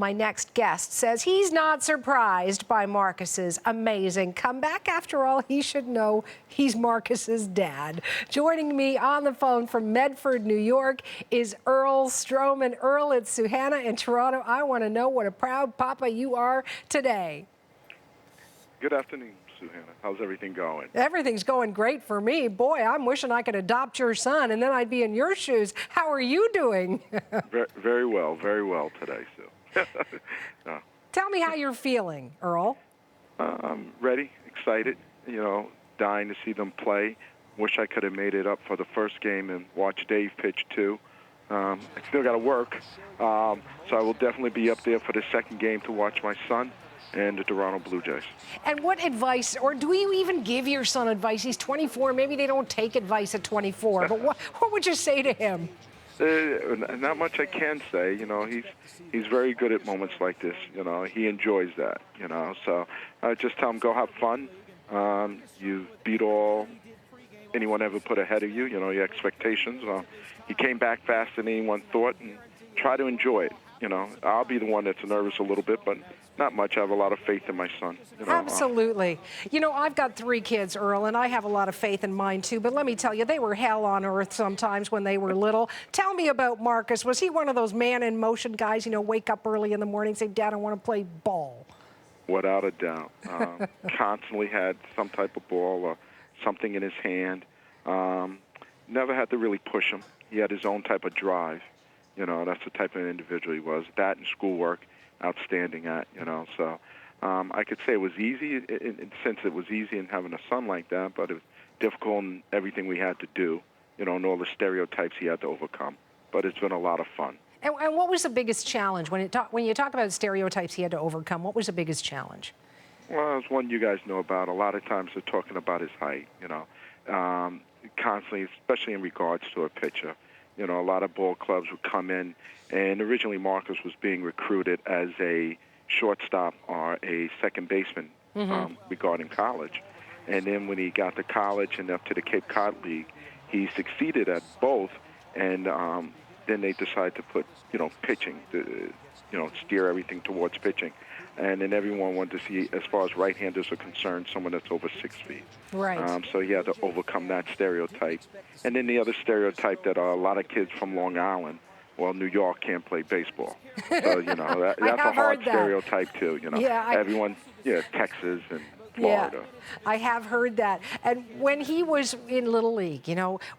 My next guest says he's not surprised by Marcus's amazing comeback. After all, he should know he's Marcus's dad. Joining me on the phone from Medford, New York is Earl Stroman. Earl, it's Suhanna in Toronto. I want to know what a proud papa you are today. Good afternoon, Suhanna. How's everything going? Everything's going great for me. Boy, I'm wishing I could adopt your son, and then I'd be in your shoes. How are you doing? Very well today, Sue. Tell me how you're feeling, Earl. I'm ready, excited, dying to see them play. Wish I could have made it up for the first game and watch Dave pitch too. I still got to work, so I will definitely be up there for the second game to watch my son and the Toronto Blue Jays. And what advice, or do you even give your son advice? He's 24. Maybe they don't take advice at 24, but what would you say to him? Not much I can say. He's very good at moments like this. He enjoys that. So I just tell him, go have fun. You beat anyone ever put ahead of you. Your expectations. He came back faster than anyone thought, and try to enjoy it. I'll be the one that's nervous a little bit, but not much. I have a lot of faith in my son. Absolutely. I've got 3 kids, Earl, and I have a lot of faith in mine too. But let me tell you, they were hell on earth sometimes when they were little. Tell me about Marcus. Was he one of those man-in-motion guys, wake up early in the morning and say, Dad, I want to play ball? Without a doubt. Constantly had some type of ball or something in his hand. Never had to really push him. He had his own type of drive. That's the type of individual he was. That and schoolwork, outstanding at, So I could say it was easy, in since it was easy in having a son like that, but it was difficult in everything we had to do, and all the stereotypes he had to overcome. But it's been a lot of fun. And what was the biggest challenge? When you talk about stereotypes he had to overcome, what was the biggest challenge? Well, it's one you guys know about. A lot of times they're talking about his height, constantly, especially in regards to a pitcher. A lot of ball clubs would come in, and originally Marcus was being recruited as a shortstop or a second baseman regarding college. And then when he got to college and up to the Cape Cod League, he succeeded at both, and then they decided to put, pitching, steer everything towards pitching. And then everyone wanted to see, as far as right-handers are concerned, someone that's over 6 feet. Right. So he had to overcome that stereotype. And then the other stereotype that a lot of kids from Long Island, New York can't play baseball. So, that's a hard stereotype, too. Everyone, Texas and Florida. Yeah, I have heard that. And when he was in Little League,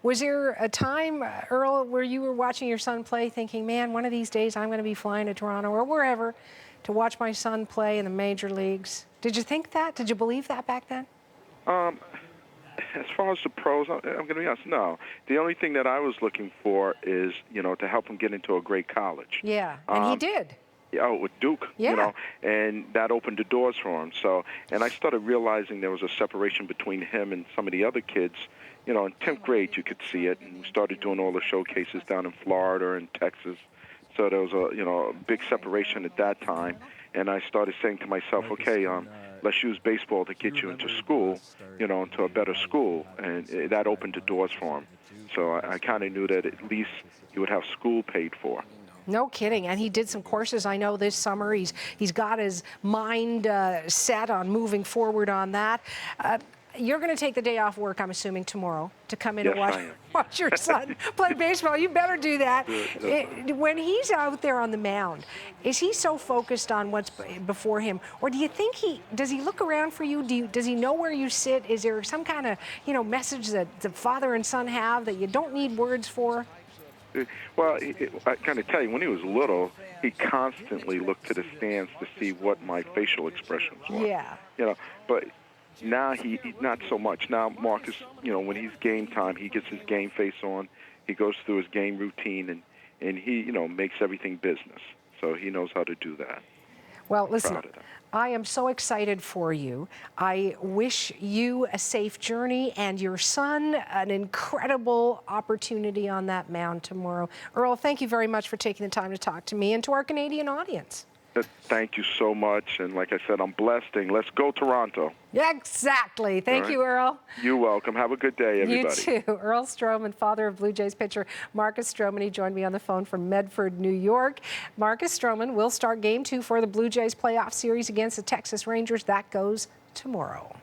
was there a time, Earl, where you were watching your son play thinking, man, one of these days I'm going to be flying to Toronto or wherever to watch my son play in the major leagues? Did you think that? Did you believe that back then? As far as the pros, I'm going to be honest, no. The only thing that I was looking for is, to help him get into a great college. Yeah, and he did. With Duke, and that opened the doors for him. So, and I started realizing there was a separation between him and some of the other kids. In 10th grade, you could see it, and we started doing all the showcases down in Florida and Texas. So there was a big separation at that time, and I started saying to myself, okay, let's use baseball to get you into school, into a better school, and that opened the doors for him. So I kind of knew that at least he would have school paid for. No kidding. And he did some courses, I know, this summer. He's got his mind set on moving forward on that. You're going to take the day off work, I'm assuming, tomorrow to come in and watch your son play baseball. You better do that. When he's out there on the mound, is he so focused on what's before him? Or do you think does he look around for you? Does he know where you sit? Is there some kind of, message that the father and son have that you don't need words for? Well, I kind of tell you, when he was little, he constantly looked to the stands to see what my facial expressions were. Yeah. But now he not so much. Now Marcus, when he's game time, he gets his game face on. He goes through his game routine, and he, makes everything business. So he knows how to do that. Well, listen, I am so excited for you. I wish you a safe journey and your son an incredible opportunity on that mound tomorrow. Earl, thank you very much for taking the time to talk to me and to our Canadian audience. Thank you so much. And like I said, I'm blessed. And let's go Toronto. Exactly. Thank you, Earl. You're welcome. Have a good day, everybody. You too. Earl Stroman, father of Blue Jays pitcher Marcus Stroman. He joined me on the phone from Medford, New York. Marcus Stroman will start Game 2 for the Blue Jays playoff series against the Texas Rangers. That goes tomorrow.